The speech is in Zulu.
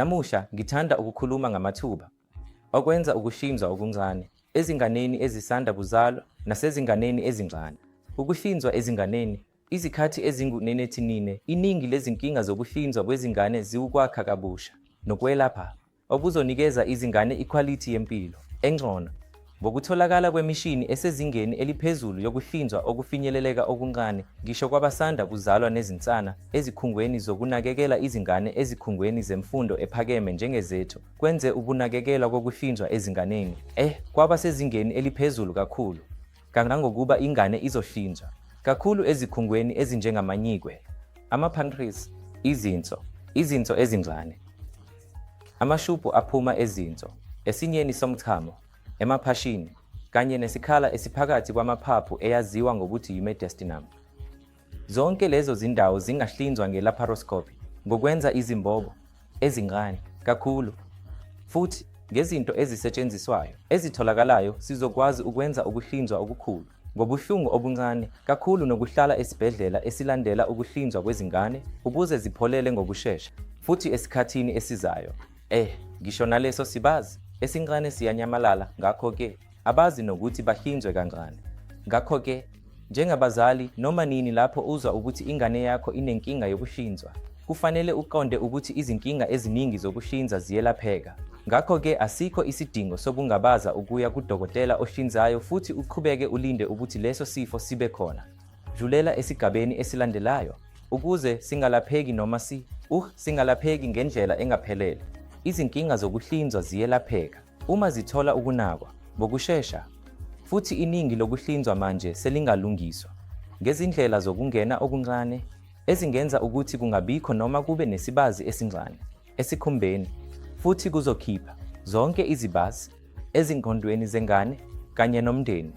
Namusha ngithanda ukukhuluma ngamathuba okwenza ukuhlinzwa okuncane ezinganeni ezisanda kuzalwa nasezinganeni ezincane. Ukuhlinzwa ezinganeni, izikhathi ezingu-9 iningi lezinkinga zokuhlinzwa kwezingane ziwukwakha kabusha nokwelapha okuzonikeza izingane ikhwalithi yempilo engcono ngokutholakala kwemishini esezingeni eliphezulu yokuhlinzwa okufinyeleleka okuncane ngisho kwabasanda kuzalwa nezinsana ezikhungweni zokunakekela izingane ezikhungweni zemfundo ephakeme njengezethu kwenze ukunakekelwa kokuhlinzwa ezinganeni kwabasezingeni eliphezulu kakhulu kangangokuba ingane izohlinzwa kakhulu ezikhungweni ezinjengamanyikwe, ama-pantries, izinso ezincane, amashubhu aphuma ezinso, esinyeni somchamo, emaphashini, kanye nesikhala esiphakathi kwamaphaphu eyaziwa ngokuthi yi-mediastinum. Zonke lezo zindawo zingahlinzwa nge-laparoscopy ngokwenza izimbobo ezincane kakhulu futhi ngezinto ezisetshenziswayo ezitholakalayo sizokwazi ukwenza ukuhlinzwa okukhulu ngobuhlungu obuncane kakhulu nokuhlala esibhedlela esilandela ukuhlinzwa kwezingane ukuze zipholele ngokushesha futhi esikhathini esizayo. Ngisho naleso sibazi esincane siyanyamalala ngakho-ke abazi nokuthi bahlinzwe kancane. Ngakho-ke njengabazali noma nini lapho uzwa ukuthi ingane yakho inenkinga yokuhlinzwa kufanele uqonde ukuthi izinkinga eziningi zokuhlinza ziyelapheka. Ngakho-ke asikho isidingo sokungabaza ukuya kudokotela ohlinzayo futhi uqhubeke ulinde ukuthi leso sifo sibe khona. Dlulela esigabeni esilandelayo ukuze singalapheki noma singalapheki ngendlela engaphelele. Izinkinga zokuhlinzwa ziyelapheka uma zithola ukunakwa ngokushesha futhi iningi lokuhlinzwa manje selingalungiswa ngezindlela zokungena okuncane ezingenza ukuthi kungabikho noma kube nesibazi esincane esikhumbeni futhi kuzokhipha zonke izibazi ezingqondweni zengane kanye nomndeni.